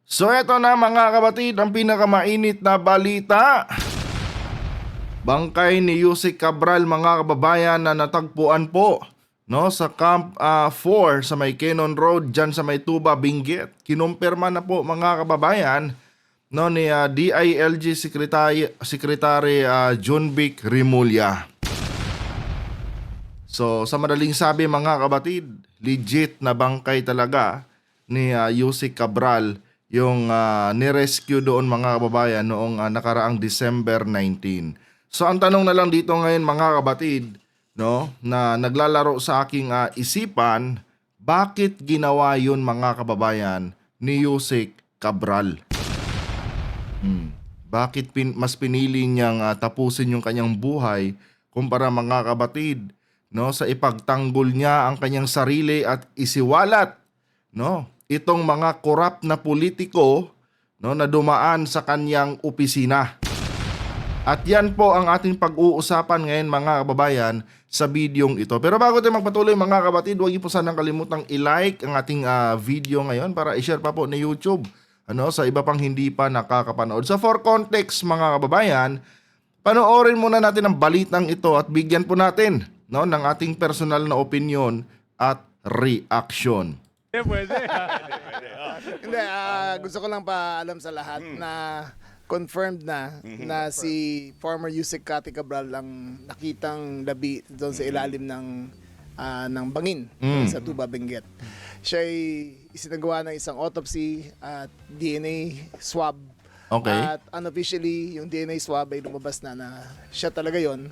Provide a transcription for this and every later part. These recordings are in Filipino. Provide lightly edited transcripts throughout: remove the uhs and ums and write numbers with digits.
So eto na mga kapatid, ang pinakamainit na balita. Bangkay ni Yusek Cabral mga kababayan na natagpuan po sa Camp 4 sa may Cannon Road dyan sa may Tuba, Benguet. Kinumpirma na po mga kababayan ni DILG Secretary John Vic Rimulya. So sa madaling sabi mga kapatid, legit na bangkay talaga ni Yusek Cabral yung nirescue doon mga kababayan noong nakaraang December 19. So ang tanong na lang dito ngayon mga kabatid, na naglalaro sa aking isipan, bakit ginawa yun mga kababayan ni Yusek Cabral? Bakit mas pinili niyang tapusin yung kanyang buhay kumpara mga kabatid, sa ipagtanggol niya ang kanyang sarili at isiwalat, itong mga korap na politiko na dumaan sa kanyang opisina. At yan po ang ating pag-uusapan ngayon mga kababayan sa videong ito. Pero bago tayo magpatuloy mga kabatid, huwag niyo po sanang kalimutang i-like ang ating video ngayon para i-share pa po ni YouTube sa iba pang hindi pa nakakapanood. So for context mga kababayan, panoorin muna natin ang balitang ito at bigyan po natin ng ating personal na opinion at reaction. Hindi, gusto ko lang paalam sa lahat na confirmed na si former Yusek Cathy Cabral ang nakitang labi doon sa ilalim ng bangin sa Tuba, Benguet. Siya ay isinagawa ng isang autopsy at DNA swab. Okay. At unofficially, yung DNA swab ay lumabas na siya talaga yon,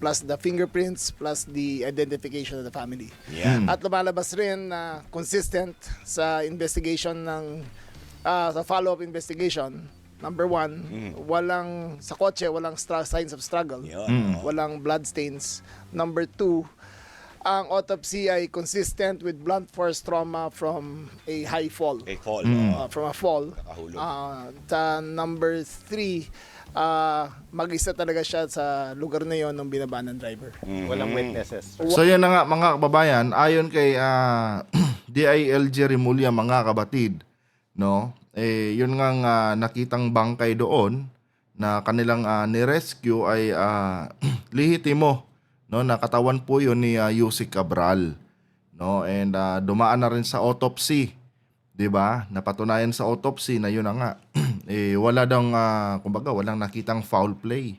plus the fingerprints, plus the identification of the family. Yeah. At lumalabas rin na consistent sa investigation sa follow-up investigation. Number one, walang sa kotse, walang signs of struggle. Walang blood stains. Number two, ang autopsy ay consistent with blunt force trauma from a high fall. A fall. From a fall. Nakahulog. Number three, mag-isa talaga siya sa lugar na yon nung binaba ng driver. Walang witnesses. So yan na nga mga kababayan, ayon kay DILG Rimulya mga kabatid, yun nga nakitang bangkay doon na kanilang ni-rescue ay lehitimo, na katawan po yun ni Yusek Cabral, and dumaan na rin sa autopsy, 'di ba? Napatunayan sa autopsy na yun na nga wala daw kumbaga walang nakitang foul play.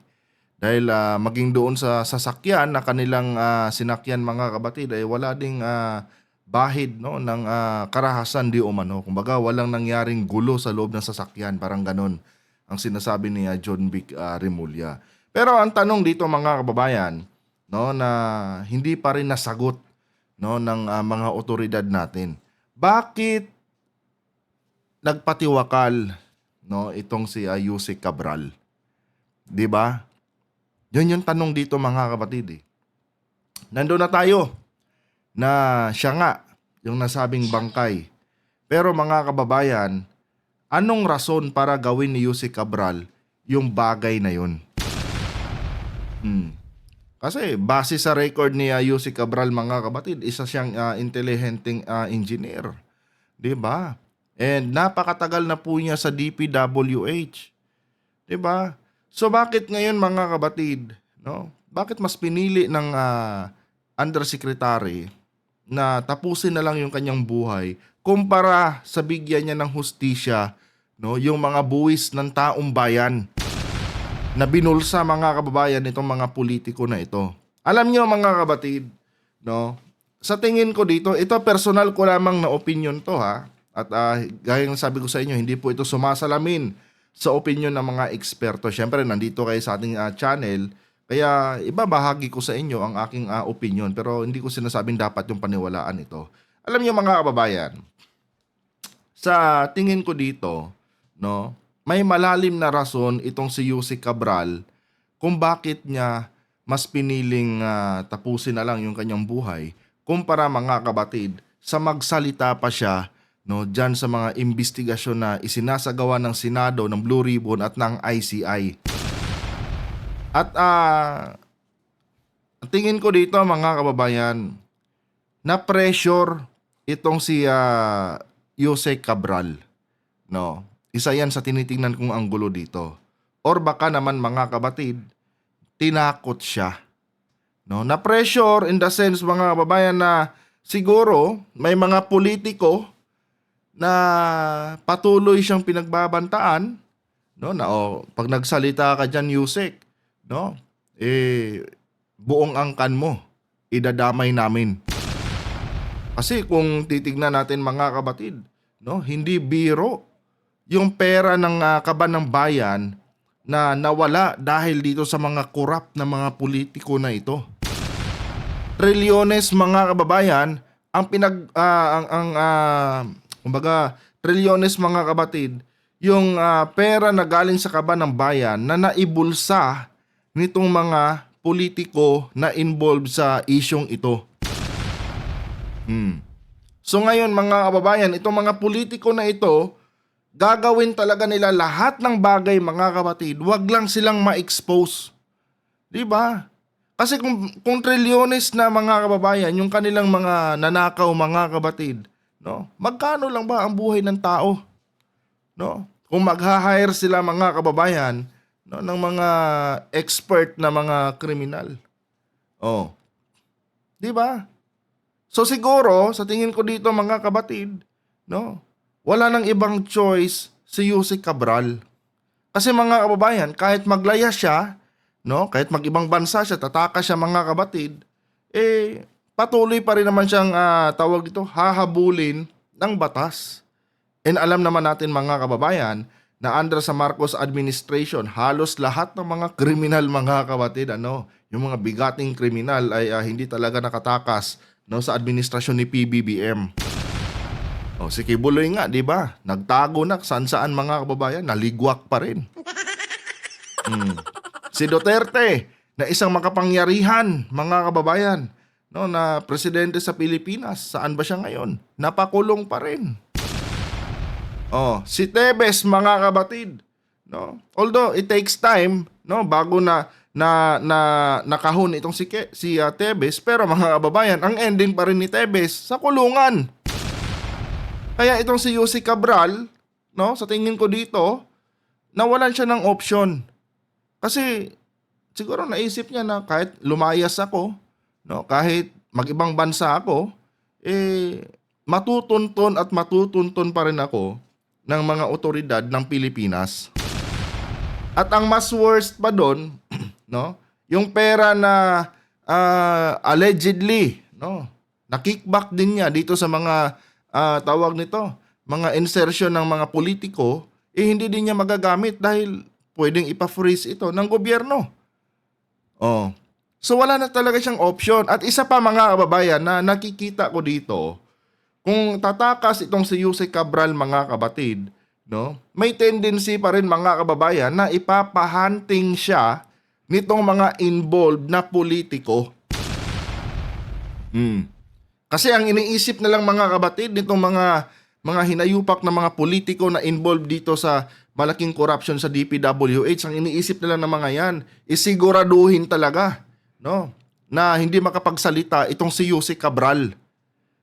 Dahil maging doon sa sasakyan na kanilang sinakyan mga kabatid ay wala ding bahid ng karahasan di umano. Kumbaga walang nangyaring gulo sa loob ng sasakyan, parang ganun ang sinasabi ni John Vic Rimulya. Pero ang tanong dito mga kababayan, na hindi pa rin nasagot ng mga otoridad natin. Bakit nagpatiwakal itong si Yusek Cabral? 'Di ba? Yun yung tanong dito mga kapatid. Nandoon na tayo na siya nga yung nasabing bangkay. Pero mga kababayan, anong rason para gawin ni Yusek Cabral yung bagay na yun? Kasi base sa record ni Yusek Cabral mga kapatid, isa siyang intelligenteng engineer. 'Di ba? And napakatagal na po niya sa DPWH. 'Di ba? So bakit ngayon mga kabatid, bakit mas pinili ng undersecretary na tapusin na lang yung kanyang buhay kumpara sa bigyan niya ng hustisya, yung mga buwis ng taong bayan na binulsa mga kababayan itong mga politiko na ito. Alam niyo mga kabatid, sa tingin ko dito, ito personal ko lamang na opinion to ha. At gaya ng sabi ko sa inyo, hindi po ito sumasalamin sa opinion ng mga eksperto. Siyempre, nandito kayo sa ating channel, kaya ibabahagi ko sa inyo ang aking opinion, pero hindi ko sinasabing dapat yung paniwalaan ito. Alam niyo mga kababayan, sa tingin ko dito, may malalim na rason itong si Yusek Cabral kung bakit niya mas piniling tapusin na lang yung kanyang buhay kumpara mga kabatid sa magsalita pa siya dyan sa mga investigasyon na isinasagawa ng Senado, ng Blue Ribbon at ng ICI. At tingin ko dito mga kababayan, na pressure itong si Yusek Cabral. No. Isa yan sa tinitingnan kong anggulo dito. Or baka naman mga kabatid, tinakot siya. No, na pressure in the sense mga kababayan na siguro may mga politiko na patuloy siyang pinagbabantaan, no, na pag nagsalita ka diyan Yusek, no, buong angkan mo idadamay namin. Kasi kung titignan natin mga kabatid, no, hindi biro yung pera ng kaban ng bayan na nawala dahil dito sa mga korap na mga politiko na ito. Trilyones mga kababayan ang kumbaga trilyones mga kabatid yung pera na galing sa kaban ng bayan na naibulsa nitong mga politiko na involved sa isyong ito. So ngayon mga kababayan, itong mga politiko na ito, gagawin talaga nila lahat ng bagay mga kapatid, wag lang silang ma-expose. 'Di ba? Kasi kung trilyones na mga kababayan, yung kanilang mga nanakaw mga kapatid, no? Magkano lang ba ang buhay ng tao? No? Kung magha-hire sila mga kababayan, no, ng mga expert na mga kriminal. 'Di ba? So siguro, sa tingin ko dito mga kapatid, no? Wala nang ibang choice si Yusek Cabral. Kasi mga kababayan, kahit maglaya siya, no, kahit mag-ibang bansa siya, tataka siya mga kabatid, patuloy pa rin naman siyang tawag ito, hahabulin ng batas. And alam naman natin mga kababayan, na under sa Marcos administration, halos lahat ng mga kriminal mga kabatid, yung mga bigating kriminal ay hindi talaga nakatakas, no, sa administrasyon ni PBBM. Si Kibuloy nga, di ba? Nagtago na saan-saan mga kababayan, naligwak pa rin. Si Duterte, na isang makapangyarihan mga kababayan, no, na presidente sa Pilipinas, saan ba siya ngayon? Napakulong pa rin. Si Tebes mga kabatid, no? Although it takes time, no, bago na nakahon itong si Tebes, pero mga kababayan, ang ending pa rin ni Tebes sa kulungan. Kaya itong si Yusek Cabral, no, sa tingin ko dito, nawalan siya ng option. Kasi siguro naisip niya na kahit lumayas ako, no, kahit mag-ibang bansa ako, matutunton pa rin ako ng mga otoridad ng Pilipinas. At ang mas worst pa doon, no, yung pera na allegedly, no, na-kickback din niya dito sa mga tawag nito, mga insertion ng mga politiko, hindi din niya magagamit dahil pwedeng ipa-freeze ito ng gobyerno. So wala na talaga siyang option. At isa pa mga kababayan na nakikita ko dito, kung tatakas itong si Yusek Cabral mga kabatid, no, may tendency pa rin mga kababayan na ipapahunting siya nitong mga involved na politiko. Kasi ang iniisip na lang mga kabatid nitong mga hinayupak na mga politiko na involved dito sa malaking corruption sa DPWH, ang iniisip na lang ng mga yan, isiguraduhin talaga, no, na hindi makapagsalita itong si Yusek Cabral.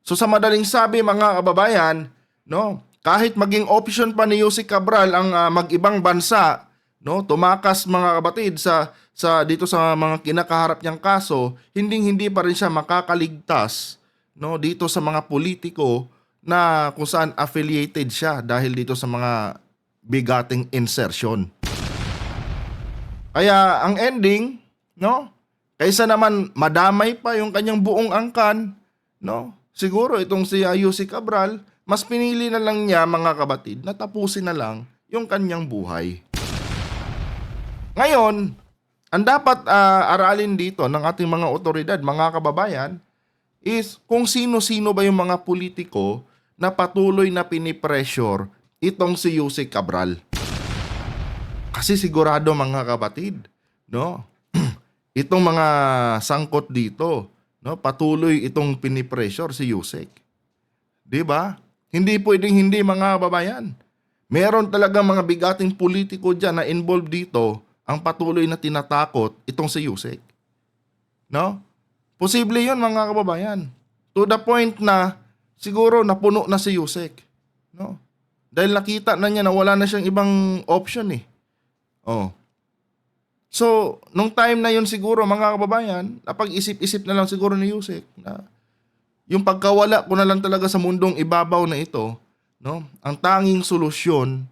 So sa madaling sabi mga kababayan, no, kahit maging option pa ni Yusek Cabral ang mag-ibang bansa, no, tumakas mga kabatid sa dito sa mga kinakaharap niyang kaso, hindi pa rin siya makakaligtas, no, dito sa mga politiko na kung saan affiliated siya dahil dito sa mga bigating insertion. Kaya ang ending, no, kaysa naman madamay pa yung kanyang buong angkan, no, siguro itong si Yusek Cabral, mas pinili na lang niya mga kabatid na tapusin na lang yung kanyang buhay. Ngayon, ang dapat aralin dito ng ating mga otoridad, mga kababayan, is kung sino-sino ba yung mga politiko na patuloy na pinipressure itong si Yusek Cabral. Kasi sigurado mga kabatid, no, itong mga sangkot dito, no, patuloy itong pinipressure si Yusek. 'Di ba? Hindi pwedeng hindi mga kababayan. Meron talaga mga bigating politiko diyan na involved dito ang patuloy na tinatakot itong si Yusek. No? Posible 'yon mga kababayan. To the point na siguro napuno na si Yusek, no? Dahil nakita na niya na wala na siyang ibang option eh. Oh. So, nung time na yun siguro mga kababayan, napag-isip-isip na lang siguro ni Yusek na yung pagkawala ko na lang talaga sa mundong ibabaw na ito, no? Ang tanging solusyon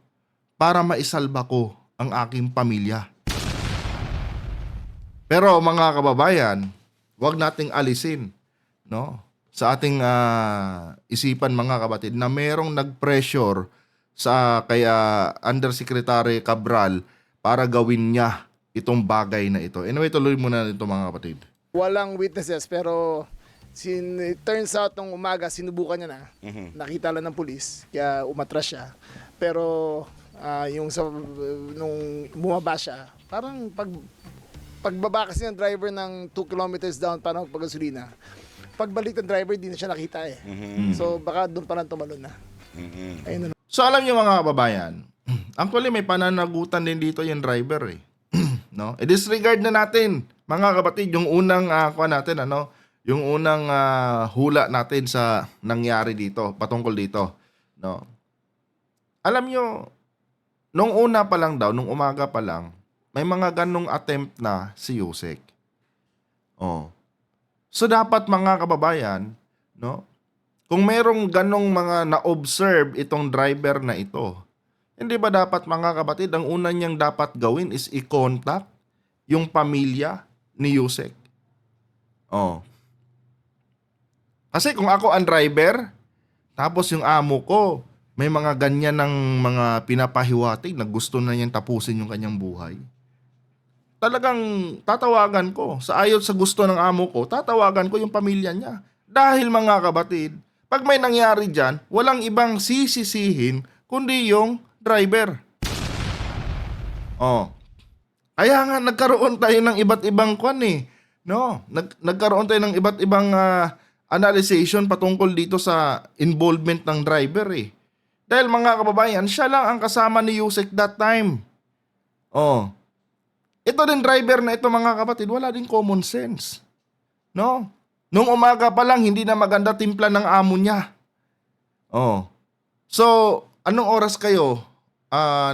para maisalba ko ang aking pamilya. Pero mga kababayan, huwag nating alisin, no? Sa ating isipan mga kapatid na merong nag-pressure sa kaya Undersecretary Cabral para gawin niya itong bagay na ito. Anyway, tuloy muna ito mga kapatid. Walang witnesses pero it turns out nung umaga sinubukan niya na. Nakita lang ng pulis kaya umatras siya. Pero nung bumaba siya, parang pagbaba kasi ng driver ng 2 kilometers down para magpagasolina. Pagbalik ng driver, di na siya nakita eh. So baka doon pa lang tumalon na. Ayun na. So alam niyo mga kababayan, actually may pananagutan din dito yung driver eh. No? I-disregard na natin mga kapatid yung unang yung unang hula natin sa nangyari dito, patungkol dito, no? Alam niyo, nung una pa lang daw, nung umaga pa lang, may mga ganong attempt na si Yusek. Oh. So dapat mga kababayan, no? Kung merong ganong mga na-observe itong driver na ito, hindi ba dapat mga kapatid, ang una niyang dapat gawin is i-contact yung pamilya ni Yusek? Oh. Kasi kung ako ang driver, tapos yung amo ko, may mga ganyan ng mga pinapahiwatig na gusto na niyang tapusin yung kanyang buhay. Talagang tatawagan ko. Ayon sa gusto ng amo ko, tatawagan ko yung pamilya niya. Dahil mga kapatid, pag may nangyari dyan, walang ibang sisisihin kundi yung driver. Oh. Kaya nga nagkaroon tayo ng iba't ibang no? Nagkaroon tayo ng iba't ibang analyzation patungkol dito sa involvement ng driver eh. Dahil mga kababayan, siya lang ang kasama ni Yusek that time. Oh. Ito din driver na ito mga kapatid, wala din common sense. No? Nung umaga pa lang, hindi na maganda timpla ng amo niya. Oh. So, anong oras kayo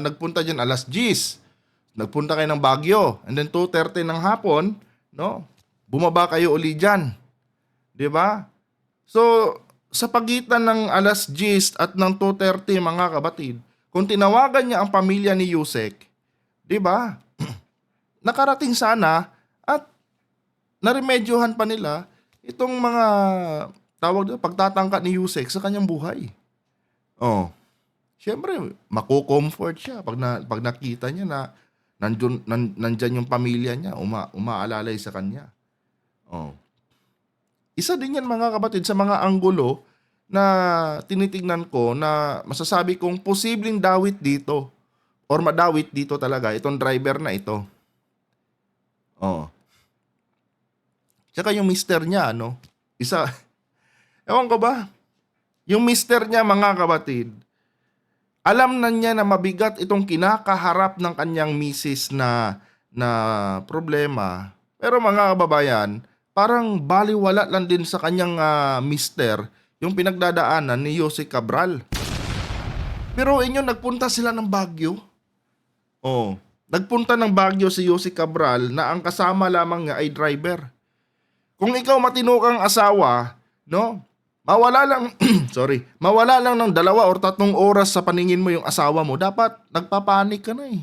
nagpunta dyan? Alas 10. Nagpunta kayo ng Baguio. And then 2:30 ng hapon, no? Bumaba kayo uli dyan. 'Di ba? So, sa pagitan ng alas 10 at ng 2:30 mga kapatid, kung tinawagan niya ang pamilya ni Yusek, 'di ba? Nakarating sana at naremedyohan pa nila itong mga pagtatangka ni Yusek sa kanyang buhay. Oh. Siyempre, mako-comfort siya pag nakita niya na nandyan yung pamilya niya, umaalalay sa kanya. Oh. Isa din yan mga kapatid sa mga anggulo na tinitingnan ko na masasabi kong posibleng dawit dito or madawit dito talaga itong driver na ito. Oh. Tsaka yung mister niya, ewan ko ba? Yung mister niya mga kapatid, alam na niya na mabigat itong kinakaharap ng kanyang misis na problema. Pero mga kababayan, parang baliwala lang din sa kanyang mister yung pinagdadaanan ni Yusek Cabral. Pero inyo, nagpunta sila ng Baguio. Oh, nagpunta ng Baguio si Yusek Cabral na ang kasama lamang niya ay driver. Kung ikaw matino kang asawa, no? Mawala lang ng 2 or 3 oras sa paningin mo yung asawa mo, dapat nagpapanik ka na eh.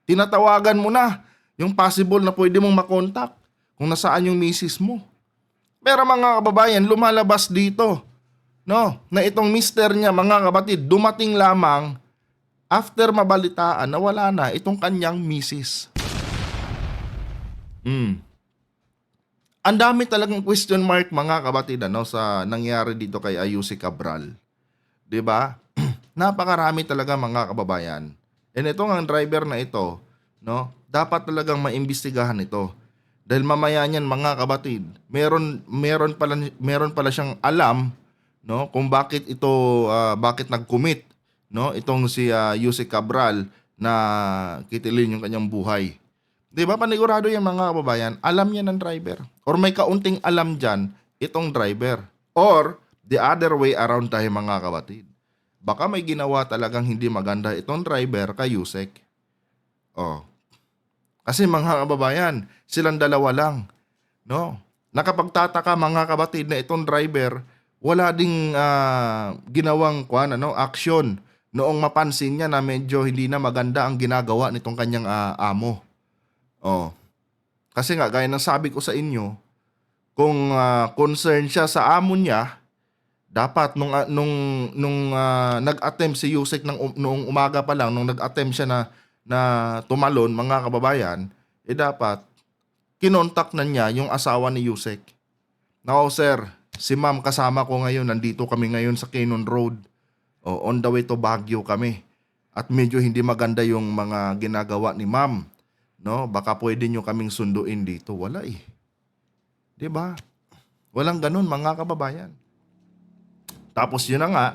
Tinatawagan mo na yung possible na pwede mong makontak kung nasaan yung misis mo. Pero mga kababayan, lumalabas dito, no, na itong mister niya, mga kapatid, dumating lamang after mabalitaan na wala na itong kanyang misis. Ang dami talagang question mark mga kapatid sa nangyari dito kay Yusek Cabral. 'Di ba? Napakarami talaga mga kababayan. And ito ang driver na ito, no, dapat talagang maimbestigahan ito. Dahil mamaya niyan mga kapatid, meron pala siyang alam, no, kung bakit nag-commit, no, itong si Yusek Cabral na kitilin yung kanyang buhay. 'Di ba? Panigurado yan mga kababayan, alam niya ng driver. Or may kaunting alam diyan itong driver. Or the other way around tayo mga kapatid. baka may ginawa talagang hindi maganda itong driver kay Yusek. Oh. Kasi mga kababayan, silang dalawa lang. No? Nakapagtataka mga kabatid na itong driver, wala ding ginawang action noong mapansin niya na medyo hindi na maganda ang ginagawa nitong kanyang amo. Oh. Kasi nga, gaya ng sabi ko sa inyo, kung concern siya sa amo niya, dapat nung nag-attempt si Yusek noong umaga pa lang, nung nag-attempt siya na tumalon, mga kababayan, dapat kinontak na niya yung asawa ni Yusek. Now, sir, si ma'am kasama ko ngayon, nandito kami ngayon sa Cannon Road. On the way to Baguio kami. At medyo hindi maganda yung mga ginagawa ni ma'am. No, baka pwede nyo kaming sunduin dito. Wala eh. 'Di ba? Walang ganun, mga kababayan. Tapos yun na nga,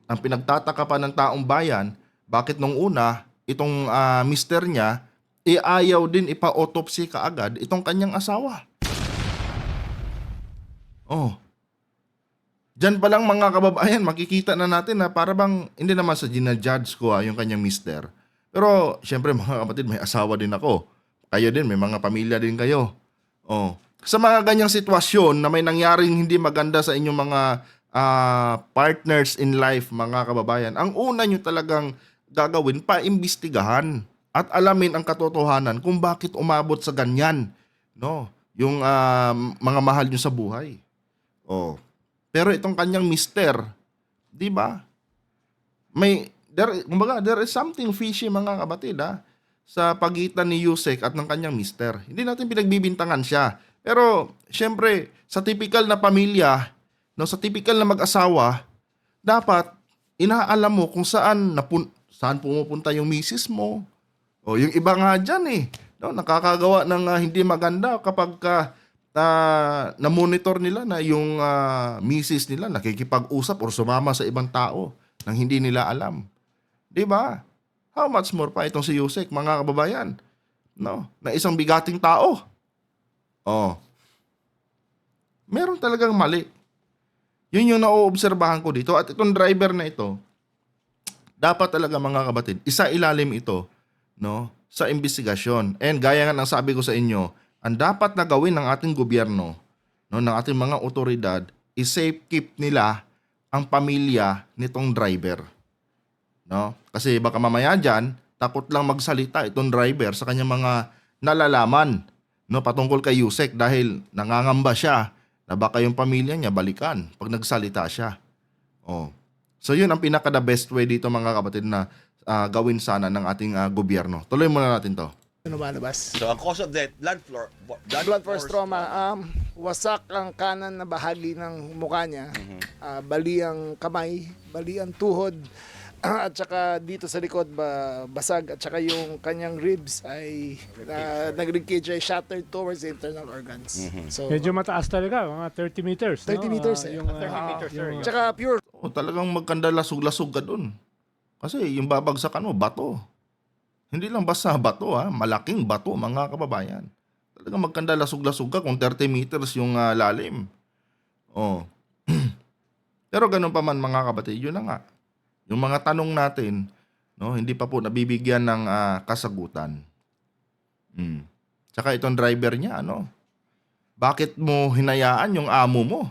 ang pinagtataka pa ng taong bayan, bakit nung una, itong mister niya, ayaw din ipa-autopsy kaagad itong kanyang asawa. Oh. Diyan pa lang mga kababayan, makikita na natin na para bang, hindi naman sa ginajudge ko yung kanyang mister. Pero, syempre mga kapatid, may asawa din ako. Kayo din, may mga pamilya din kayo. Oh. Sa mga ganyang sitwasyon na may nangyaring hindi maganda sa inyong mga partners in life, mga kababayan, ang una nyo talagang gagawin, paimbestigahan at alamin ang katotohanan kung bakit umabot sa ganyan, no? Yung mga mahal nyo sa buhay. Oh. Pero itong kanyang mister, di ba? There is something fishy, mga kabatid, sa pagitan ni Yusek at ng kanyang mister. Hindi natin pinagbibintangan siya. Pero, syempre, sa typical na pamilya, no, sa typical na mag-asawa, dapat inaalam mo kung saan pumupunta yung misis mo. O, yung iba nga dyan no, nakakagawa ng hindi maganda kapag na-monitor nila na yung misis nila nakikipag-usap o sumama sa ibang tao nang hindi nila alam. 'Di ba? How much more pa itong si Yusek, mga kababayan? No, na isang bigating tao. Oh. Meron talagang mali. Yun yung naoobserbahan ko dito. At itong driver na ito, dapat talaga, mga kabatid, isa-ilalim ito, no, sa investigasyon. And gaya nga ng sabi ko sa inyo, ang dapat na gawin ng ating gobyerno, no, ng ating mga otoridad, is safekeep nila ang pamilya nitong driver. No? Kasi baka mamaya dyan, takot lang magsalita itong driver sa kanyang mga nalalaman, no, patungkol kay Yusek dahil nangangamba siya na baka yung pamilya niya balikan pag nagsalita siya. Oh. So yun ang pinaka-the best way dito, mga kapatid, na gawin sana ng ating gobyerno. Tuloy muna natin to. Lumalabas. So, ang cause of death, blood force trauma. Wasak ang kanan na bahagi ng mukha niya. Bali ang kamay, bali ang tuhod, at saka dito sa likod basag, at saka yung kanyang ribs ay nag-ribcage ay shattered towards the internal organs. So, Medyo mataas talaga, mga 30 meters. 30 meters Yung, 30 meters, sir. tsaka pure O talagang magkanda lasog-lasog ka dun. Kasi yung babagsakan mo, bato. Hindi lang basta bato, malaking bato, mga kababayan. Talagang magkanda lasog-lasog ka kung 30 meters yung lalim. Oh. Pero ganun pa man, mga kapatid, yun na nga. Yung mga tanong natin, no, hindi pa po nabibigyan ng kasagutan. Tsaka itong driver niya, bakit mo hinayaan yung amo mo?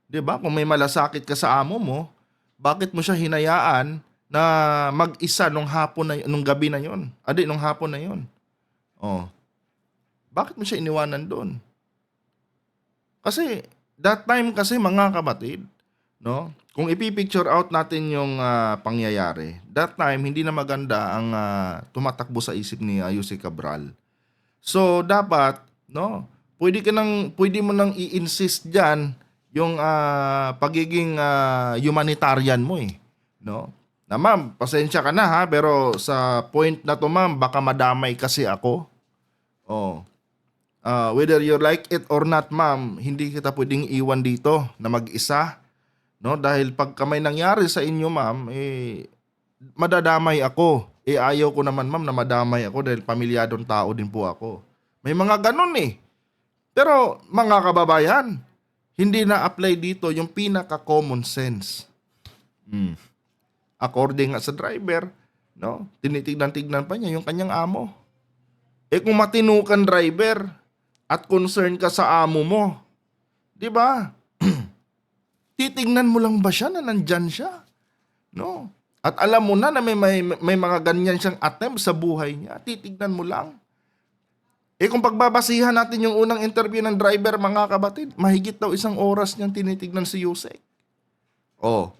'Di ba? Kung may malasakit ka sa amo mo, bakit mo siya hinayaan na mag-isa nung gabi na 'yon? Nung hapon na 'yon. Oh. Bakit mo siya iniwanan doon? Kasi that time kasi, mga kapatid, no? Kung ipipicture out natin yung pangyayari, that time hindi na maganda ang tumatakbo sa isip ni Yusek Cabral. So dapat, no, pwede mo nang i-insist diyan yung pagiging humanitarian mo no? Na ma'am, pasensya ka na pero sa point na to, ma'am, baka madamay kasi ako. Oh. Whether you like it or not, ma'am, hindi kita pwedeng iwan dito na mag-isa. No, dahil pag may nangyari sa inyo, ma'am, madadamay ako. Ayaw ko naman, ma'am, na madamay ako dahil pamilyadong tao din po ako. May mga ganun Pero, mga kababayan, hindi na-apply dito yung pinaka-common sense. according nga sa driver, no? Tinitignan-tignan pa niya yung kanyang amo. Kung matino kang driver at concern ka sa amo mo, 'di ba? Titignan mo lang ba siya na nandyan siya? No? At alam mo na may mga ganyan siyang attempt sa buhay niya. Titignan mo lang. Kung pagbabasihan natin yung unang interview ng driver, mga kabatid, mahigit daw 1 oras niyang tinitignan si Yusek. Oh.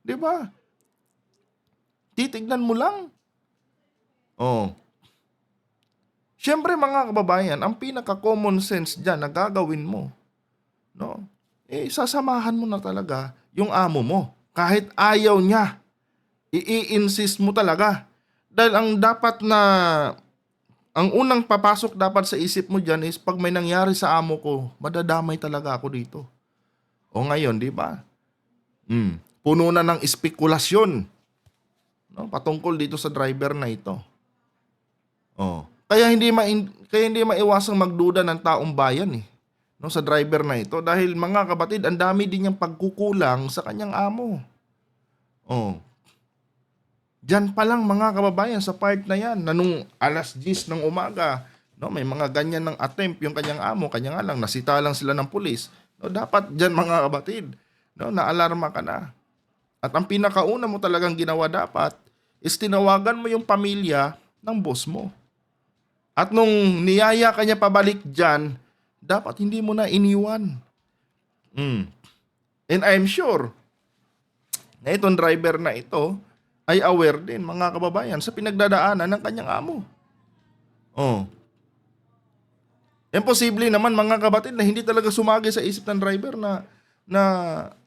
'Di ba? Titignan mo lang. Oh. Siyempre mga kababayan, ang pinaka-common sense dyan na gagawin mo, no? Sasamahan mo na talaga yung amo mo. Kahit ayaw niya, i-insist mo talaga. Dahil ang unang papasok dapat sa isip mo dyan is pag may nangyari sa amo ko, madadamay talaga ako dito. O ngayon, di ba? Puno na ng espekulasyon, no? Patungkol dito sa driver na ito. Oh. Kaya hindi maiwasang magduda ng taong bayan no, sa driver na ito dahil mga kabatid, ang dami din niyang pagkukulang sa kanyang amo. Oh. Diyan pa lang mga kababayan sa part na yan na nung 10:00 ng umaga, no, may mga ganyan ng attempt yung kanyang amo, kanya nga lang nasita lang sila ng pulis. No, dapat diyan mga kabatid, no, naalarma ka na. At ang pinakauna mo talagang ginawa dapat is tinawagan mo yung pamilya ng boss mo. At nung niyaya ka niya pabalik dyan, dapat hindi mo na iniwan. And I'm sure na itong driver na ito ay aware din, mga kababayan, sa pinagdadaanan ng kanyang amo. Oh. Imposible naman, mga kabatid, na hindi talaga sumagi sa isip ng driver na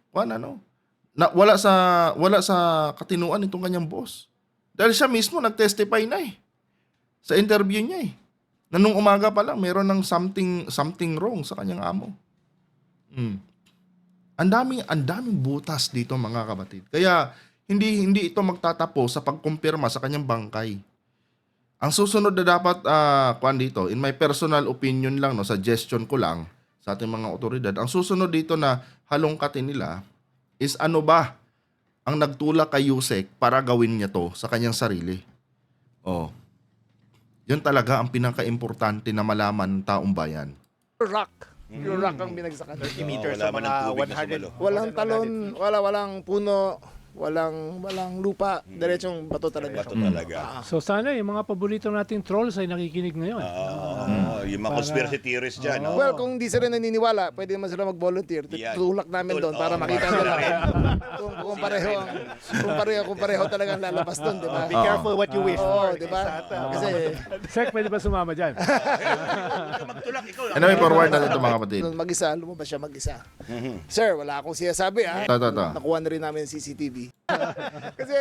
wala sa katinuan itong kanyang boss. Dahil siya mismo nag-testify na sa interview niya na nung umaga pa lang meron ng something wrong sa kanyang amo. Ang daming butas dito, mga kabatid. Kaya hindi ito magtatapos sa pagkumpirma sa kanyang bangkay. Ang susunod na dapat dito, in my personal opinion lang, no, suggestion ko lang sa ating mga otoridad, ang susunod dito na halongkatin nila is ano ba ang nagtulak kay Yusek para gawin niya to sa kanyang sarili. Oh. Yun talaga ang pinaka-importante na malaman ng taong bayan. Pure rock ang binagsakan. 30 meters sa mga 100. Walang talon, walang puno, walang lupa, diretsong bato talaga. Bato talaga. So sana yung mga paborito nating trolls ay nakikinig ngayon. Yung mga conspiracy theories dyan. no? Well, kung di sila naniniwala, pwede naman sila mag-volunteer. Yan. Tutulak namin doon para makita nila kung pareho talagang lalabas doon, di ba? Be careful what you wish Oo, for. di ba? Kasi Sek, pwede ba sumama dyan? Magtulak ikaw. Ano may forward natin ito, mga kapatid? doon mag-isa, lumabas siya mag-isa. Sir, wala akong sinasabi Ta. Nakuha na rin namin yung CCTV. Kasi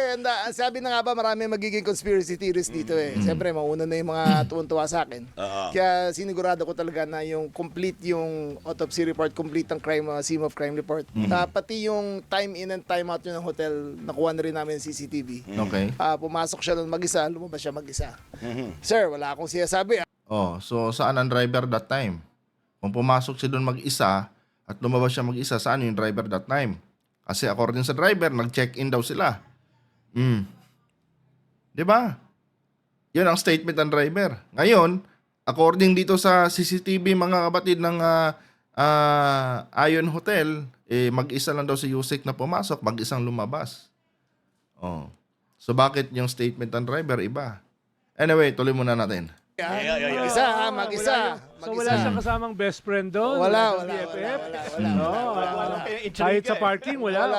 sabi na nga ba, marami magiging conspiracy theories dito Siyempre, mauna na yung mga tuwan-tuwa sa akin. Kaya sinigurado ko talaga na yung complete yung autopsy report, complete ang scene of crime report. Pati yung time in and time out yun ng hotel, nakuha na rin namin yung CCTV. Okay. Pumasok siya doon mag-isa, lumabas siya mag-isa. Sir, wala akong sinasabi. Oh, so saan ang driver that time? Kung pumasok siya doon mag-isa at lumabas siya mag-isa, saan yung driver that time? Kasi according sa driver, nag-check-in daw sila. Di ba? Yun ang statement ng driver. Ngayon, according dito sa CCTV, mga kapatid ng Ion Hotel, mag-isa lang daw si Yusek na pumasok, mag-isang lumabas. Oh. So bakit yung statement ng driver iba? Anyway, tuloy muna natin. Mag-isa. So wala siyang kasamang best friend doon? Wala. Kahit sa parking, wala.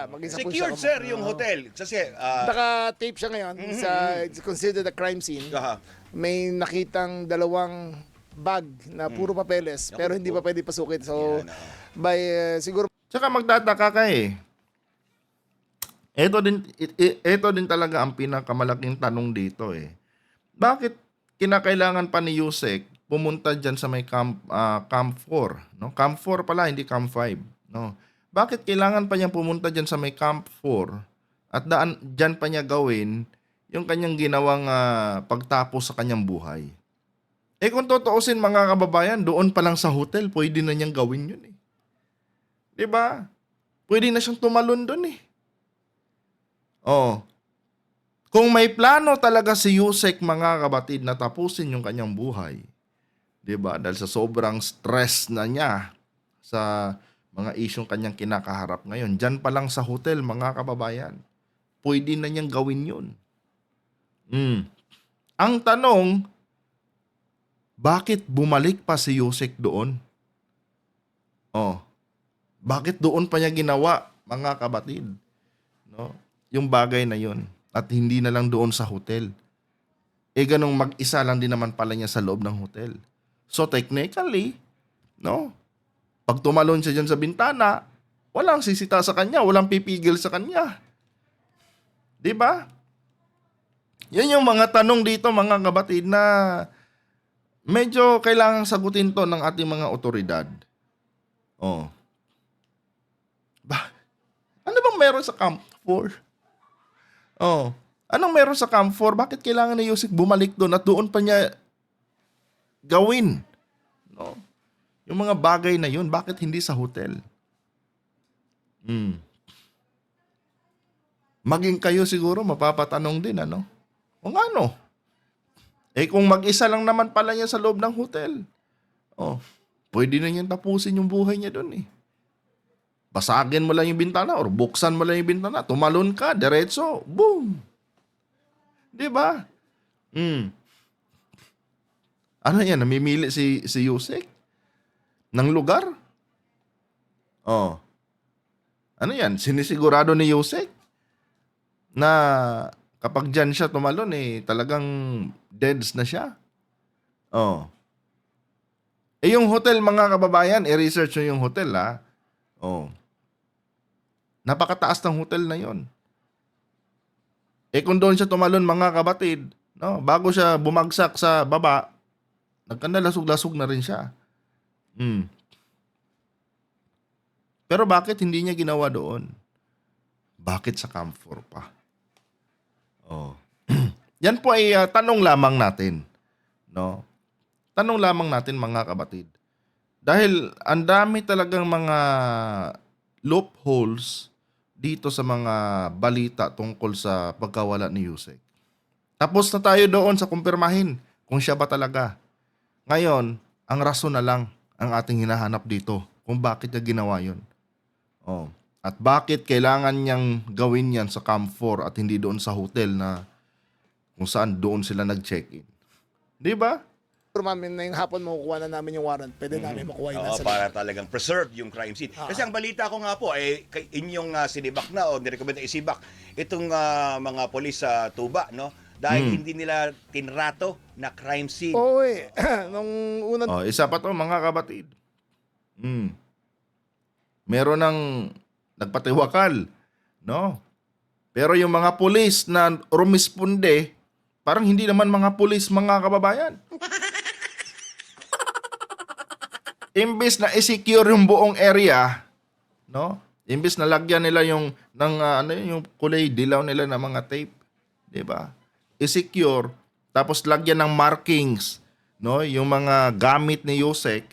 Mag-isa po Secured, siya. sir, yung hotel. Kasi, Naka-tape siya ngayon. It's considered a crime scene. May nakitang 2 bag na puro papeles pero hindi pa pwede pasukin. So, siguro Tsaka magtataka ka Ito din talaga ang pinakamalaking tanong dito Bakit kinakailangan pa ni Yusek pumunta dyan sa may Camp 4, no? Camp 4 pala, hindi Camp 5, no? Bakit kailangan pa niyang pumunta dyan sa may Camp 4 at dyan pa niya gawin yung kanyang ginawang pagtapos sa kanyang buhay? Kung totoosin, mga kababayan, doon pa lang sa hotel, pwede na niyang gawin yun 'Di ba? Pwede na siyang tumalon doon Oh. Kung may plano talaga si Yusek, mga kabatid, na tapusin yung kanyang buhay, 'di ba? Dahil sa sobrang stress na niya sa mga isyong kanyang kinakaharap ngayon. Diyan pa lang sa hotel, mga kababayan, pwede na niyang gawin 'yun. Ang tanong, bakit bumalik pa si Yusek doon? Oh. Bakit doon pa niya ginawa, mga kabatid? No? Yung bagay na 'yon. At hindi na lang doon sa hotel. Ganong mag-isa lang din naman pala niya sa loob ng hotel. So technically, no? Pag tumalon siya dyan sa bintana, walang sisita sa kanya, walang pipigil sa kanya. 'Di ba? Yan yung mga tanong dito, mga kabatid, na medyo kailangang sagutin to ng ating mga otoridad. Oh. Ano bang meron sa Camp 4? Oh. Anong meron sa Camp 4? Bakit kailangan ni Yusek bumalik doon at doon pa niya gawin? No? Yung mga bagay na yun, bakit hindi sa hotel? Maging kayo siguro mapapatanong din, ano? O nga, no? Kung mag-isa lang naman pala niya sa loob ng hotel, pwede na niyan tapusin yung buhay niya doon, eh. Basagin mo lang yung bintana or buksan mo lang yung bintana, tumalon ka, diretso, boom! Di ba? Ano yan, namimili si Yusek ng lugar? Oh. Ano yan, sinisigurado ni Yusek na kapag dyan siya tumalon, talagang deads na siya. Oh. Yung hotel, mga kababayan, i-research nyo yung hotel, ha? Oh. Napakataas ng hotel na yon. Kung doon siya tumalon, mga kabatid, no, bago siya bumagsak sa baba, nagkandalasog-lasog na rin siya. Pero bakit hindi niya ginawa doon? Bakit sa Camp 4 pa? Oh. Yan po ay tanong lamang natin, no? Tanong lamang natin, mga kabatid. Dahil ang dami talagang mga loopholes dito sa mga balita tungkol sa pagkawala ni Yusek. Tapos na tayo doon sa kumpirmahin kung siya ba talaga. Ngayon, ang rason na lang ang ating hinahanap dito kung bakit niya ginawa yun. Oh. At bakit kailangan niyang gawin yan sa Camp 4 at hindi doon sa hotel na kung saan doon sila nag-check-in. Di ba? Pero ma'am, na yung hapon makukuha na namin yung warrant, pwede namin makuha yung nasa Para talagang preserve yung crime scene. Kasi ang balita ko nga po, inyong sinibak na o nirekomenda isibak itong mga polis sa Tuba, no? Dahil hindi nila tinrato na crime scene. Oo, nung unang Isa pa to, mga kabatid. Meron ng nagpatiwakal, no? Pero yung mga pulis na rumisponde, parang hindi naman mga pulis, mga kababayan. Imbes na i-secure yung buong area, no? Imbes na lagyan nila yung yung kulay dilaw nila ng mga tape, 'di ba? I-secure, tapos lagyan ng markings, no? Yung mga gamit ni Yusek,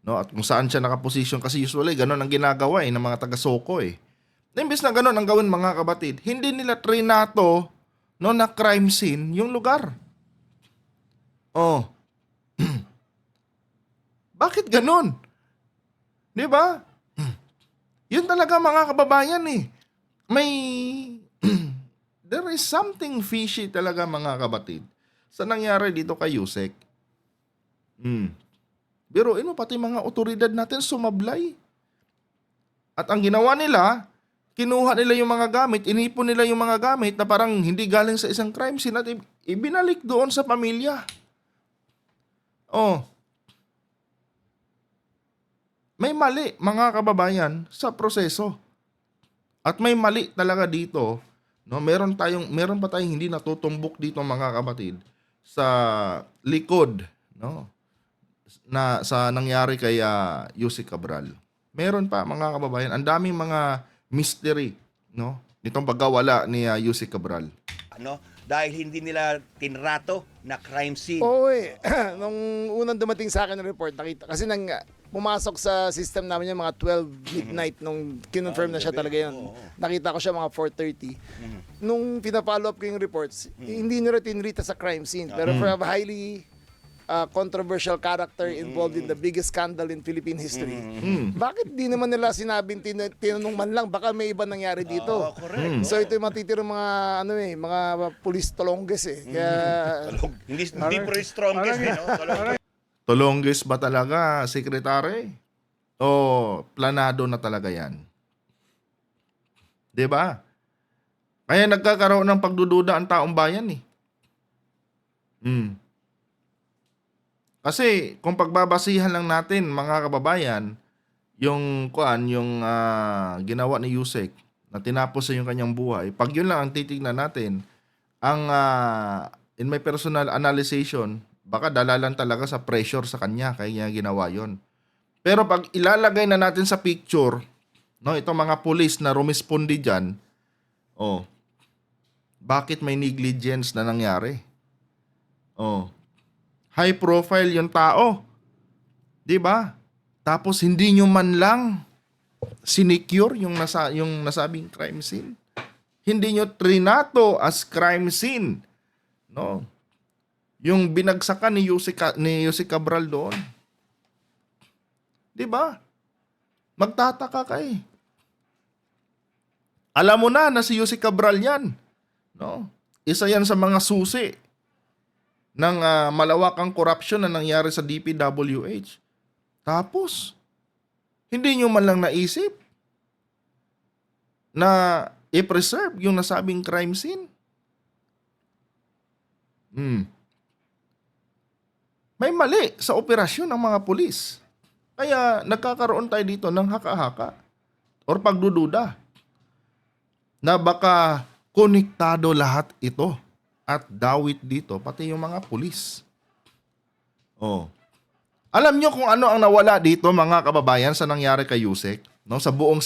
no? At kung saan siya nakaposisyon, kasi usually ganun ang ginagawa ng mga taga-Soko, eh. Imbes na ganun ang gawin, mga kabatid, hindi nila trinato, no, na crime scene yung lugar. Oh. Bakit ganun? 'Di ba? Yun talaga, mga kababayan, eh. There is something fishy talaga, mga kabatid, sa nangyari dito kay Yusek. Pero pati mga otoridad natin sumablay. At ang ginawa nila, kinuha nila yung mga gamit, inipon nila yung mga gamit na parang hindi galing sa isang crime scene at ibinalik doon sa pamilya. Oh. May mali, mga kababayan, sa proseso. At may mali talaga dito, no? Meron pa tayong hindi natutumbok dito, mga kabatid, sa likod, no? Na sa nangyari kay Yusek Cabral. Meron pa, mga kababayan, ang daming mga mystery, no? Nitong pagkawala ni Yusek Cabral. Ano? Dahil hindi nila tinrato na crime scene. Oo, nung unang dumating sa akin ng report, nakita kasi pumasok sa system namin yung mga 12 midnight nung kinonfirm na siya talaga yun. Nakita ko siya mga 4:30. Nung pina-follow up ko yung reports, hindi nila tinrita sa crime scene. Pero for a highly controversial character involved in the biggest scandal in Philippine history, bakit di naman nila sinabing tinanong man lang, baka may iba nangyari dito. Correct. So ito yung matitirang mga mga police tolongges Kaya Hindi pero strongest, no? Tolongges ba talaga, Secretary? O planado na talaga yan? 'Di ba? Kaya nagkakaroon ng pagdududa ang taong bayan eh. Kasi kung pagbabasihan lang natin mga kababayan, yung ginawa ni Yusek na tinapos sa yung kanyang buhay, pag yun lang ang titignan natin, ang in my personal analyzation, baka dalalan talaga sa pressure sa kanya kaya niya ginawa yon. Pero pag ilalagay na natin sa picture, no, itong mga pulis na rumispondi diyan, bakit may negligence na nangyari? High profile yung tao. 'Di ba? Tapos hindi nyo man lang sinecure yung nasabing crime scene. Hindi nyo trinato as crime scene. No. Yung binagsakan ni Yusek Cabral doon. 'Di ba? Magtataka ka eh. Alam mo na si Yusek Cabral yan. No? Isa yan sa mga susi ng malawakang korupsyon na nangyari sa DPWH. Tapos, hindi nyo man lang naisip na i-preserve yung nasabing crime scene. May mali sa operasyon ng mga pulis. Kaya nagkakaroon tayo dito ng haka-haka or pagdududa na baka konektado lahat ito at dawit dito, pati yung mga pulis. Alam nyo kung ano ang nawala dito mga kababayan sa nangyari kay Yusek? No? Sa buong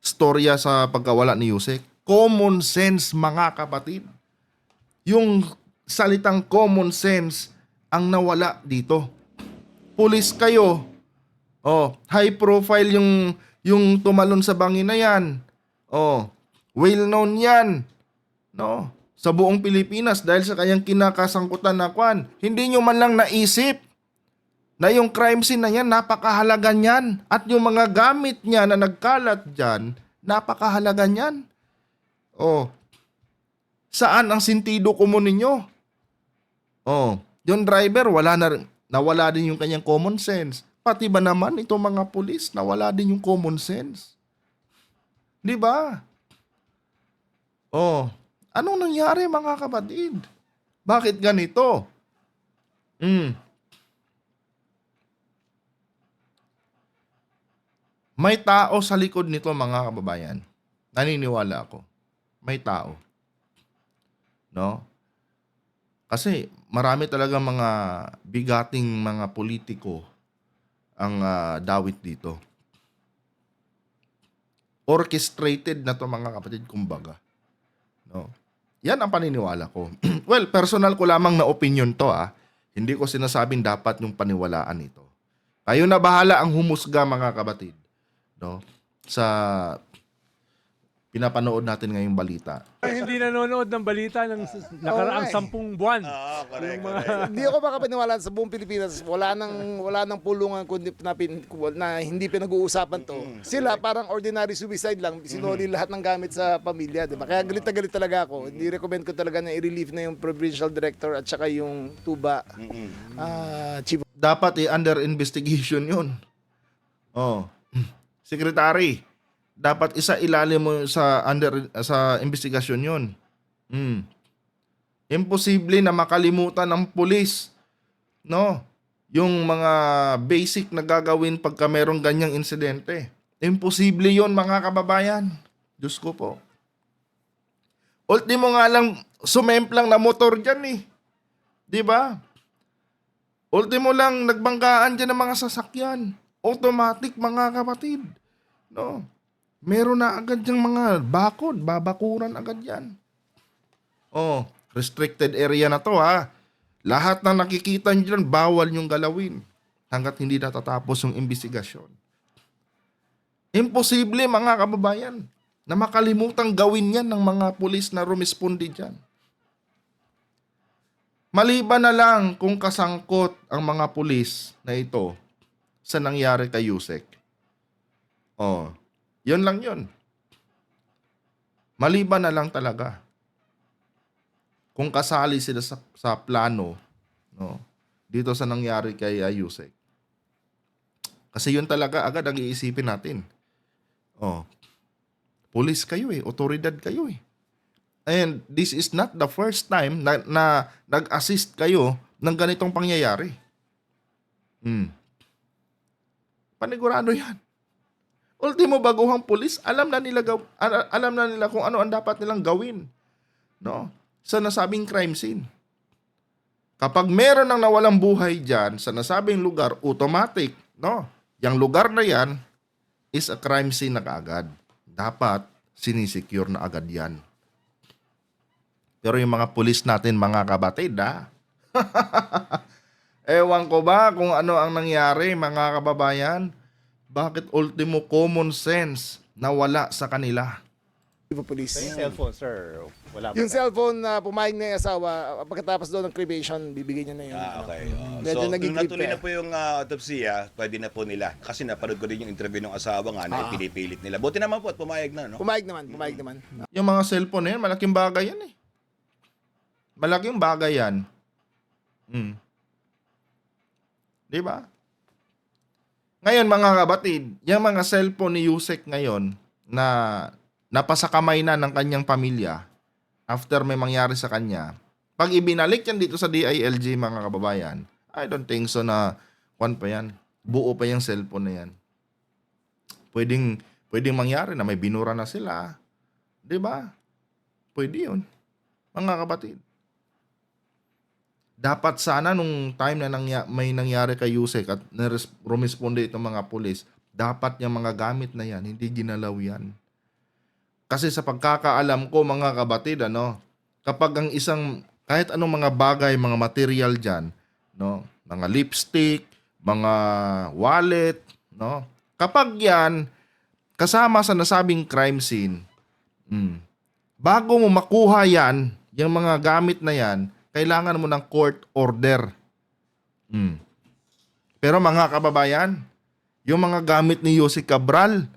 storya sa pagkawala ni Yusek? Common sense mga kapatid. Yung salitang common sense ang nawala dito. Pulis kayo. High profile yung tumalon sa bangin na yan. Well known yan. No? Sa buong Pilipinas dahil sa kanyang kinakasangkutan na kwan. Hindi nyo man lang naisip na yung crime scene na yan, napakahalaga niyan. At yung mga gamit niya na nagkalat dyan, napakahalaga niyan. Saan ang sentido comum ninyo? Yung driver, nawala din yung kanyang common sense. Pati ba naman itong mga pulis, nawala din yung common sense? Di ba? Anong nangyari mga kapatid? Bakit ganito? May tao sa likod nito mga kababayan. Naniniwala ako. May tao. No? Kasi marami talaga mga bigating mga politiko ang dawit dito. Orchestrated na to mga kapatid, kumbaga. No? Yan ang paniniwala ko. Well, personal ko lamang na opinion to Hindi ko sinasabing dapat yung paniwalaan ito. Kayo na bahala ang humusga mga kapatid. No? Sa pinapanood natin ngayong balita. Hindi nanonood ng balita ng nakaraang 10 buwan. Correct. Hindi ako makapaniwala sa buong Pilipinas. Wala nang pulungan kundi na hindi pinag-uusapan to. Sila parang ordinary suicide lang. Sinoli lahat ng gamit sa pamilya. Diba? Kaya galit na galit talaga ako. Hindi recommend ko talaga na i-relieve na yung provincial director at saka yung tuba chief. Dapat under investigation yun. Secretary, dapat isa ilalim mo sa investigasyon yun. Imposible na makalimutan ng pulis, no? Yung mga basic na gagawin pagka merong ganyang insidente. Imposible yun mga kababayan. Diyos ko po. Ultimo nga lang, sumemplang na motor dyan Di ba? Ultimo lang, nagbanggaan dyan ng mga sasakyan. Automatic mga kapatid. No? Meron na agad yung mga bakod, babakuran agad yan. Restricted area na to Lahat na nakikita nyo dyan, bawal nyong galawin. hanggat hindi natatapos yung investigasyon. Imposible mga kababayan na makalimutang gawin yan ng mga pulis na rumisponde dyan. Maliban na lang kung kasangkot ang mga pulis na ito sa nangyari kay Yusek. Yun lang yun. Maliban na lang talaga. Kung kasali sila sa plano, no, dito sa nangyari kay Yusek. Kasi yun talaga agad ang iisipin natin. Pulis kayo otoridad kayo And this is not the first time na nag-assist kayo ng ganitong pangyayari. Panigurado yan. Ultimo baguhang pulis, alam na nila kung ano ang dapat nilang gawin, no? Sa nasabing crime scene. Kapag meron ng nawalang buhay diyan sa nasabing lugar, automatic, no? Yang lugar na yan is a crime scene na kaagad. Dapat sinisecure na agad yan. Pero yung mga pulis natin, mga kabatid, ewan ko ba kung ano ang nangyari, mga kababayan? Bakit ultimo common sense nawala sa kanila? Police. Yung cellphone, sir, wala pa. Yung cellphone na pumayag na yung asawa, pagkatapos doon ng cremation, bibigyan niya na yun. Okay. Medyo So, naging nung natuloy creepy. na po yung autopsya, pwede na po nila. Kasi napanood ko din yung interview ng asawa nga na pinipilit nila. Buti naman po at pumayag na, no? Pumayag naman. Yung mga cellphone na yan, malaking bagay yan Malaking bagay yan. Di ba? Ngayon mga kabatid, yung mga cellphone ni Yusek ngayon na napasakamay na ng kanyang pamilya after may mangyari sa kanya, pag ibinalik yan dito sa DILG mga kababayan, I don't think so na buo pa yung cellphone na yan. Pwedeng mangyari na may binura na sila. Di ba? Pwede yun. Mga kapatid. Dapat sana nung time na may nangyari kay Yusek at rumisponde itong mga pulis, dapat yung mga gamit na yan, hindi ginalaw yan. Kasi sa pagkakaalam ko mga kabatid, kapag ang kahit anong mga bagay, mga material dyan, mga lipstick, mga wallet, kapag yan, kasama sa nasabing crime scene, bago mo makuha yan, yung mga gamit na yan, kailangan mo ng court order. Pero mga kababayan, yung mga gamit ni Yusek Cabral,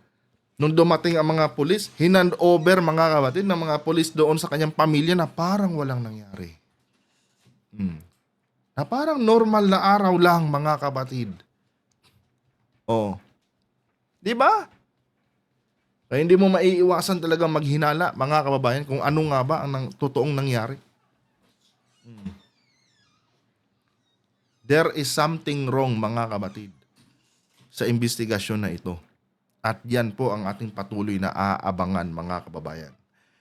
nung dumating ang mga pulis, hinand over mga kabatid ng mga pulis doon sa kanyang pamilya na parang walang nangyari. Na parang normal na araw lang mga kabatid. Di ba? Kaya hindi mo maiiwasan talagang maghinala mga kababayan kung ano nga ba ang totoong nangyari. There is something wrong mga kabatid sa investigasyon na ito. At yan po ang ating patuloy na aabangan mga kababayan.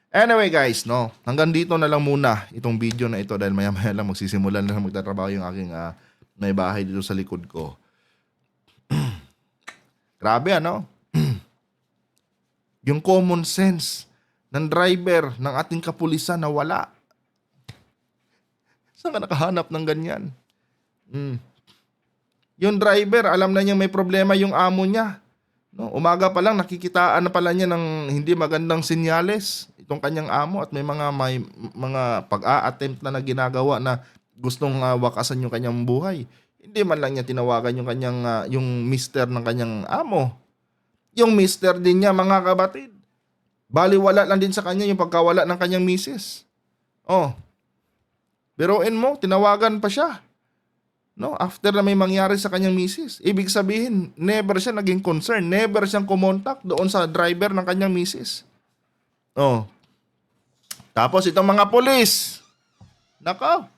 Anyway guys, hanggang dito na lang muna itong video na ito dahil maya-maya lang magsisimulan na magtatrabaho yung aking may bahay dito sa likod ko. Grabe yung common sense ng driver ng ating kapulisan na wala. Saan ka nakahanap ng ganyan? Yung driver, alam na niya may problema yung amo niya. Umaga pa lang, nakikitaan na pala niya ng hindi magandang sinyales itong kanyang amo at may mga pag-a-attempt na ginagawa na gustong wakasan yung kanyang buhay. Hindi man lang niya tinawagan yung kanyang yung mister ng kanyang amo. Yung mister din niya mga kabatid. Baliwala lang din sa kanya yung pagkawala ng kanyang misis. Biruin mo, tinawagan pa siya. After na may mangyari sa kanyang misis. Ibig sabihin, never siya naging concern. Never siyang kumontak doon sa driver ng kanyang misis. Tapos itong mga pulis. Nako.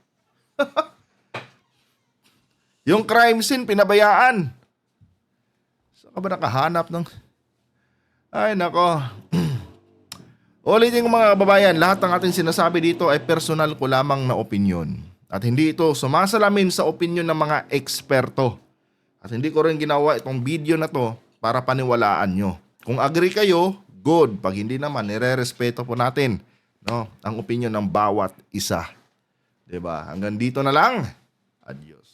Yung crime scene, pinabayaan. Saan ka ba nakahanap ng... Ay, nako. Ulitin ko mga kababayan, lahat ng ating sinasabi dito ay personal ko lamang na opinion. At hindi ito sumasalamin sa opinion ng mga eksperto. At hindi ko rin ginawa itong video na to para paniwalaan nyo. Kung agree kayo, good. Pag hindi naman, nire-respeto po natin ang opinion ng bawat isa. Diba? Hanggang dito na lang. Adios.